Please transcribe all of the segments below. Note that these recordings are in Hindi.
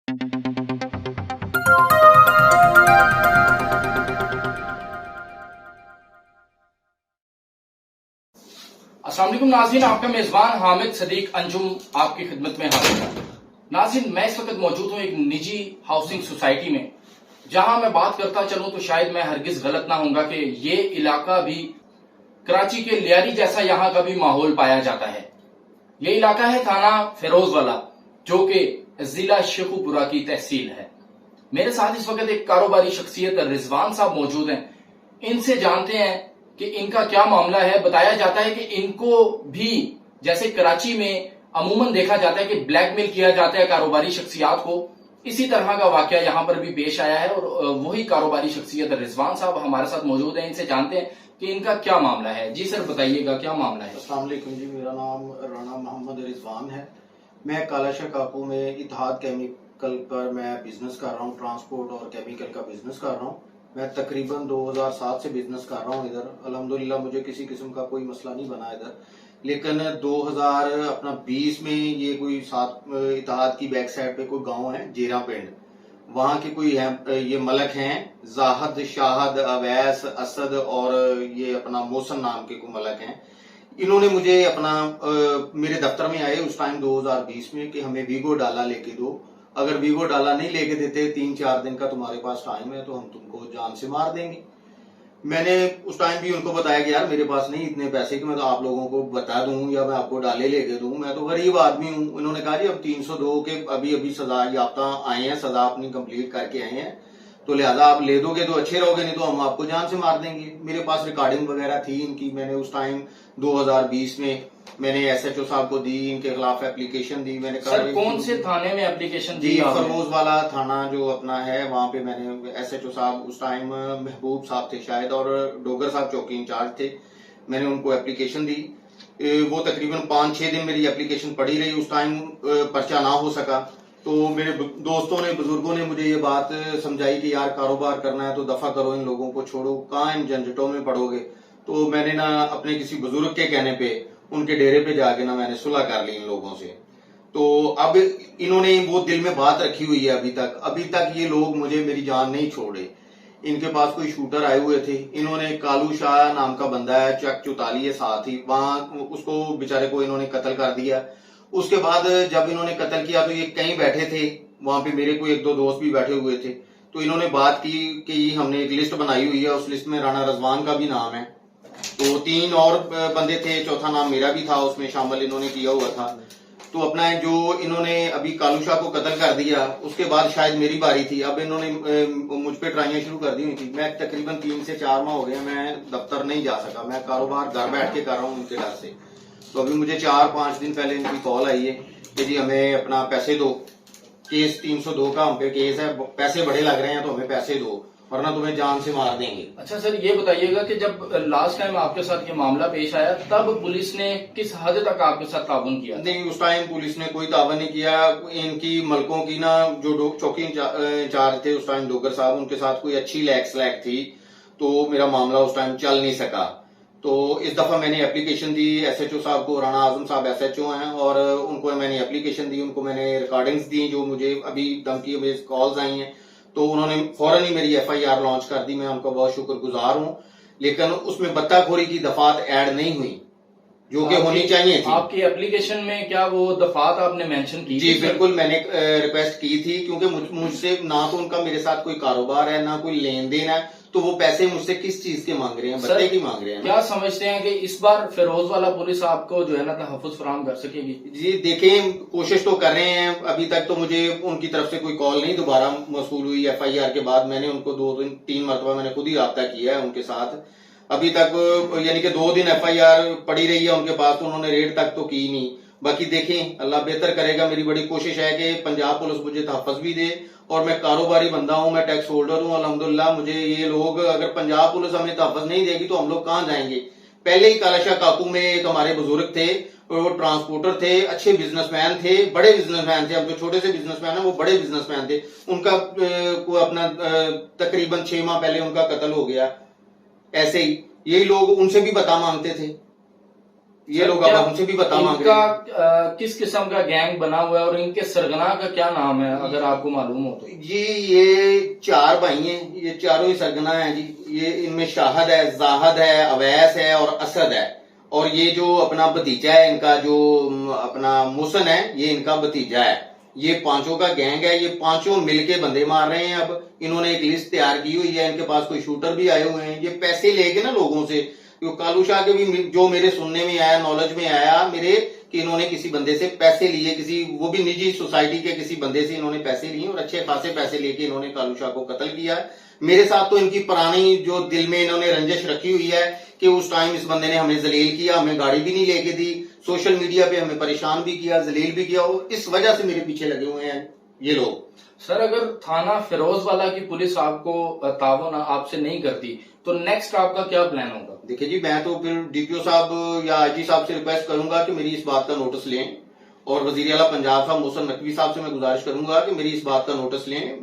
अस्सलाम वालेकुम नाज़रीन, आपका मेजबान हामिद सदीक अंजुम आपकी खिदमत में हाजिर है। नाज़रीन, मैं इस वक्त मौजूद हूं एक निजी हाउसिंग सोसाइटी में, जहां मैं बात करता चलूं तो शायद मैं हरगिज गलत ना होऊंगा कि ये इलाका भी कराची के लियारी जैसा यहां का भी माहौल पाया जाता है। ये इलाका है थाना फिरोजवाला, जो कि जिला शेखुपुरा की तहसील है। मेरे साथ इस वक्त एक कारोबारी शख्सियत रिजवान साहब मौजूद हैं। इनसे जानते हैं कि इनका क्या मामला है। बताया जाता है कि इनको भी जैसे कराची में अमूमन देखा जाता है कि ब्लैकमेल किया जाता है कारोबारी शख्सियात को, इसी तरह का वाकया यहां पर भी पेश आया है और वही कारोबारी शख्सियत रिजवान साहब हमारे साथ मौजूद है। इनसे जानते हैं कि इनका क्या मामला है। जी सर, बताइएगा क्या मामला है। अस्सलाम वालेकुम जी, मेरा नाम राना मोहम्मद रिजवान है। मैं कालाशाह काकू में इतिहाद केमिकल पर मैं बिजनेस कर रहा हूँ, ट्रांसपोर्ट और केमिकल का बिजनेस कर रहा हूँ। मैं तकरीबन 2007 से बिजनेस कर रहा हूँ इधर। अल्हम्दुलिल्लाह मुझे किसी किस्म का कोई मसला नहीं बना इधर, लेकिन 2020 में ये कोई साथ इतिहाद की बैक साइड पे कोई गांव है जेरा पिंड, वहां के कोई है, ये मलक हैं जाहद, शाहद, अवैस, असद और ये अपना मौसम नाम के कोई मलक हैं। इन्होंने मुझे अपना मेरे दफ्तर में आए उस टाइम 2020 में कि हमें वीगो डाला लेके दो, अगर वीगो डाला नहीं लेके देते 3-4 दिन का तुम्हारे पास टाइम है तो हम तुमको जान से मार देंगे। मैंने उस टाइम भी उनको बताया कि यार मेरे पास नहीं इतने पैसे कि मैं तो आप लोगों को बता दूं या मैं आपको डाले लेके दूं, मैं तो गरीब आदमी हूं। इन्होंने कहा जी अब 302 के अभी सजा याफ्ता आए हैं, सजा अपनी कंप्लीट करके आए हैं, तो लिहाजा आप ले दोगे तो अच्छे रहोगे, नहीं तो हम आपको जान से मार देंगे। मेरे पास रिकॉर्डिंग वगैरह थी इनकी। मैंने उस टाइम 2020 में मैंने एसएचओ साहब को दी, इनके खिलाफ एप्लीकेशन दी। मैंने सर कौन से थाने में एप्लीकेशन दी? फरमोज वाला थाना जो अपना है वहां पे मैंने एसएचओ साहब उस टाइम महबूब साहब थे शायद और डोगर साहब चौकी इंचार्ज थे, मैंने उनको एप्लीकेशन दी। वो तकरीबन 5-6 दिन मेरी एप्लीकेशन पड़ी रही। उस टाइम पर्चा ना हो सका तो मेरे दोस्तों ने, बुजुर्गों ने मुझे ये बात समझाई कि यार कारोबार करना है तो दफा करो, इन लोगों को छोड़ो, कहाँ इन झंझटों में पड़ोगे। तो मैंने ना अपने किसी बुजुर्ग के कहने पे उनके डेरे पे जाके ना मैंने सुलह कर ली इन लोगों से। तो अब इन्होंने वो दिल में बात रखी हुई है अभी तक ये लोग मुझे मेरी जान नहीं छोड़े। इनके पास कोई शूटर आए हुए थे, इन्होंने कालू शाह नाम का बंदा है, चक 44 साथ ही, वहां उसको बेचारे को इन्होंने कत्ल कर दिया। उसके बाद जब इन्होंने कत्ल किया तो ये कहीं बैठे थे, वहां पे मेरे कोई 1-2 दोस्त भी बैठे हुए थे। तो इन्होंने बात की कि हमने एक लिस्ट बनाई हुई है, उस लिस्ट में राणा रजवान का भी नाम है, तो 3 और बंदे थे, चौथा नाम मेरा भी था, उसमें शामिल इन्होंने किया हुआ था। तो अपना जो इन्होंने अभी कालू शाह को कत्ल कर दिया, उसके बाद शायद मेरी बारी थी। अब इन्होंने मुझ पे ट्राइयां शुरू कर दी हुई थी। मैं तकरीबन 3 से 4 माह हो गया मैं दफ्तर नहीं जा सका, मैं कारोबार घर बैठ के कर रहा हूँ उनके डर से। तो अभी मुझे 4-5 दिन पहले इनकी कॉल आई है कि जी हमें अपना पैसे दो, केस 302 का हम पे केस है, पैसे बड़े लग रहे हैं तो हमें पैसे दो वरना तुम्हें जान से मार देंगे। अच्छा सर, ये बताइएगा कि जब लास्ट टाइम आपके साथ ये मामला पेश आया तब पुलिस ने किस हद तक आपके साथ ताउन किया? नहीं, उस टाइम पुलिस ने कोई ताउन नहीं किया। इनकी मलकों की ना जो चौकी इंचार्ज थे उस टाइम डोगर साहब, उनके साथ कोई अच्छी लैक थी, तो मेरा मामला उस टाइम चल नहीं सका। तो इस दफा मैंने एप्लीकेशन दी एसएचओ साहब को, राणा आजम साहब एसएचओ हैं, और उनको मैंने एप्लीकेशन दी, उनको मैंने रिकॉर्डिंग्स दी जो मुझे अभी धमकी बेस्ड कॉल्स आई हैं। तो उन्होंने फौरन ही मेरी एफआईआर लॉन्च कर दी, मैं उनका बहुत शुक्रगुजार हूं। लेकिन उसमें बत्ताखोरी की दफात ऐड नहीं हुई जो कि होनी चाहिए थी। आपकी एप्लीकेशन में क्या वो दफात आपने मेंशन की? जी बिल्कुल, मैंने रिक्वेस्ट की थी क्योंकि मुझसे ना तो उनका मेरे साथ कोई कारोबार है ना कोई लेन देन है, तो वो पैसे मुझसे किस चीज के मांग रहे हैं? बच्चे की मांग रहे हैं। क्या समझते हैं कि इस बार फिरोज वाला पुलिस आपको जो है ना तहफ्फुज फराहम कर सकेगी? जी देखें, कोशिश तो कर रहे हैं। अभी तक तो मुझे उनकी तरफ से कोई कॉल नहीं दोबारा मौसूल हुई एफआईआर के बाद। मैंने उनको 2-3 मरतबा मैंने खुद ही राब्ता किया है उनके साथ। अभी तक यानी कि 2 दिन एफआईआर पड़ी रही है उनके पास, तो उन्होंने रेड तक तो की नहीं। बाकी देखें, अल्लाह बेहतर करेगा। मेरी बड़ी कोशिश है कि पंजाब पुलिस मुझे तहफ़्फ़ुज़ भी दे, और मैं कारोबारी बंदा हूं, मैं टैक्स होल्डर हूं अल्हम्दुलिल्लाह। मुझे ये लोग, अगर पंजाब पुलिस हमें तहफ़्फ़ुज़ नहीं देगी तो हम लोग कहां जाएंगे? पहले ही कालाशाह काकू में एक हमारे बुजुर्ग थे, वो ट्रांसपोर्टर थे, अच्छे बिजनेसमैन थे, बड़े बिजनेसमैन थे। अब जो छोटे से बिजनेसमैन है वो बड़े बिजनेसमैन थे। उनका को अपना तकरीबन 6 माह पहले उनका कत्ल हो गया। ऐसे ही यही लोग उनसे भी बता मांगते थे। ये लोग अब हमसे भी बता मांग रहे हैं। इनका किस किस्म का गैंग बना हुआ है और इनके सरगना का क्या नाम है, अगर आपको मालूम हो तो? जी ये 4 भाई हैं, ये चारों ही सरगना हैं जी। ये इनमें शाहद है, जाहद है, अवैस है और असद है। और ये जो अपना भतीजा है इनका, जो अपना मुसन है, ये इनका भतीजा है। ये पांचों का गैंग है, ये पांचों मिलके बंदे मार रहे हैं। अब इन्होंने एक लिस्ट तैयार की हुई है, इनके पास कोई शूटर भी आए हुए हैं। ये पैसे लेके ना लोगों से, कालू शाह के भी जो मेरे सुनने में आया, नॉलेज में आया मेरे, कि इन्होंने किसी बंदे से पैसे लिए, किसी वो भी निजी सोसाइटी के किसी बंदे से इन्होंने पैसे लिए और अच्छे खासे पैसे लेके इन्होंने कालू शाह को कत्ल किया। मेरे साथ तो इनकी पुरानी जो दिल में इन्होंने रंजिश रखी हुई है कि उस टाइम इस बंदे ने हमें जलील किया, हमें गाड़ी भी नहीं लेके दी, सोशल मीडिया पे हमें परेशान भी किया, जलील भी किया, और इस वजह से मेरे पीछे लगे हुए हैं ये लोग। सर, अगर थाना फिरोजवाला की पुलिस आपको ताउन आपसे नहीं करती तो नेक्स्ट आपका क्या प्लान होगा? देखिए जी, मैं तो फिर डीपीओ साहब या आईजी साहब से रिक्वेस्ट करूंगा कि मेरी इस बात का नोटिस लें, और वजीर आला पंजाब साहब मोहसिन नकवी साहब से मैं गुजारिश करूंगा कि मेरी इस बात का नोटिस लें।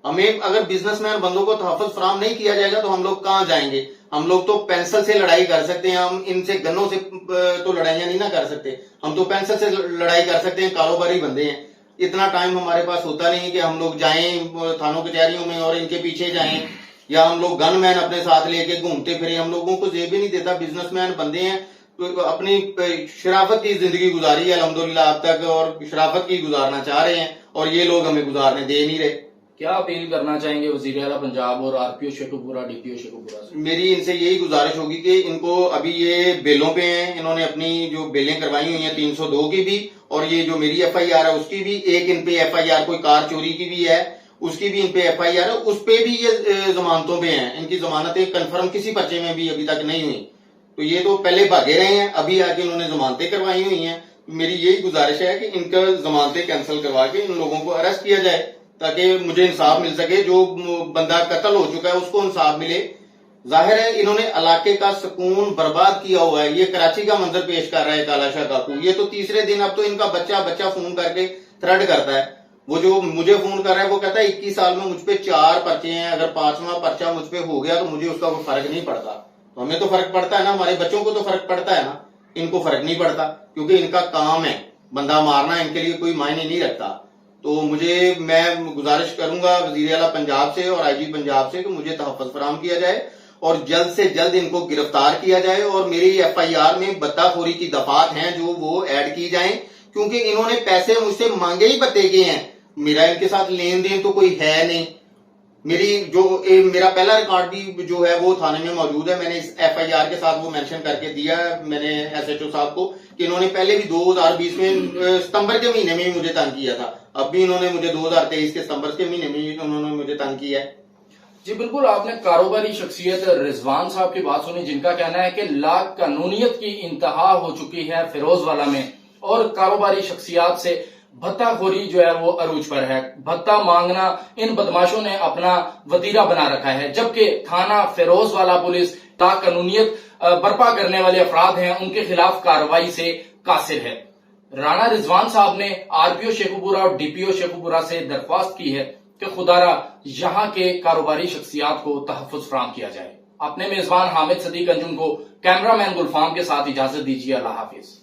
हमें अगर बिजनेसमैन बंदों को तहफ़्फ़ुज़ फराहम नहीं किया जाएगा तो हम लोग कहाँ जाएंगे? हम लोग तो पेंसिल से लड़ाई कर सकते हैं, हम इनसे गन्नों से तो लड़ाइयां नहीं ना कर सकते। हम तो पेंसिल से लड़ाई कर सकते हैं, कारोबारी बंदे हैं। इतना टाइम हमारे पास होता नहीं कि हम लोग जाएं थानों कचहरियों में और इनके पीछे जाएं, या हम लोग गनमैन अपने साथ लेके घूमते फिरे। हम लोगों को जेब ही नहीं देता, बिजनेसमैन बंदे हैं तो अपनी शराफत की जिंदगी गुजारी है अल्हम्दुलिल्लाह अब तक, और शराफत की गुजारना चाह रहे हैं, और ये लोग हमें गुजारने दे नहीं रहे। क्या अपील करना चाहेंगे वजीर आला पंजाब और आरपीओ शेखुपुरा, डीपीओ शेखुपुरा से? मेरी इनसे यही गुजारिश होगी कि इनको, अभी ये बेलों पे हैं, इन्होंने अपनी जो बेलें करवाई हुई हैं 302 की भी, और ये जो मेरी एफआईआर है उसकी भी, एक इन पे एफआईआर कोई कार चोरी की भी है उसकी भी इन पे एफआईआर है, उस पे भी ये जमानतों पे हैं। इनकी जमानतें कंफर्म किसी पर्चे में भी अभी तक नहीं हुई, तो ये तो पहले भागे रहे हैं, अभी आके इन्होंने जमानतें करवाई हुई हैं। मेरी यही गुजारिश है कि इनका जमानतें कैंसिल करवा के इन लोगों को अरेस्ट किया जाए, ताकि मुझे इंसाफ मिल सके। जो बंदा कत्ल हो चुका है उसको इंसाफ मिले। जाहिर है इन्होंने इलाके का सुकून बर्बाद किया हुआ है। ये कराची का मंजर पेश कर रहा है काला शाह काकू। ये तो तीसरे दिन अब तो इनका बच्चा फोन करके थ्रेड करता है। वो जो मुझे फोन कर रहा है वो कहता है 21 साल में मुझ पे 4 पर्चे हैं, अगर 5वां पर्चा मुझ पे हो गया तो मुझे उसका कोई फर्क नहीं पड़ता। तो हमें तो फर्क पड़ता है ना, हमारे बच्चों को तो फर्क पड़ता है ना, इनको फर्क नहीं पड़ता, क्योंकि इनका काम है बंदा मारना, इनके लिए कोई मायने नहीं रखता। तो मैं गुजारिश करूंगा वजीर आला पंजाब से और आईजी पंजाब से कि मुझे तहफ़्फ़ुज़ फराहम किया जाए और जल्द से जल्द इनको गिरफ्तार किया जाए, और मेरी एफआईआर में बत्ताखोरी की दफात हैं जो वो ऐड की जाएं, क्योंकि इन्होंने पैसे मुझसे मांगे ही बते गए हैं। मेरा इनके साथ लेन देन तो कोई है नहीं। मेरा पहला रिकॉर्ड भी जो है वो थाने में मौजूद है। मैंने इस एफआईआर के साथ वो मेंशन करके दिया मैंने एसएचओ साहब को कि इन्होंने पहले भी 2020 में सितंबर के महीने में ही मुझे तंग किया था। अब भी इन्होंने मुझे 2023 के सितंबर के महीने में उन्होंने मुझे तंग किया है। जी बिल्कुल, आपने कारोबारी शख्सियत रिजवान साहब की बात सुनी, जिनका कहना है कि ला कानूनियत की इंतहा हो चुकी है फिरोजवाला में, और कारोबारी शख्सियात से भत्ताखोरी जो है वो अरूज पर है। भत्ता मांगना इन बदमाशों ने अपना वतीरा बना रखा है, जबकि थाना फिरोजवाला पुलिस ला कानूनियत बर्पा करने वाले अफराद हैं, उनके खिलाफ कार्रवाई से कासिर है। राणा रिजवान साहब ने आरपीओ शेखुपुरा और डीपीओ शेखुपुरा से दरख्वास्त की है कि खुदारा यहाँ के कारोबारी शख्सियात को तहफ़्फ़ुज़ फराहम किया जाए। अपने मेजबान हामिद सदीक अंजुम को कैमरामैन गुलफाम के साथ इजाजत दीजिए। अल्लाह हाफिज।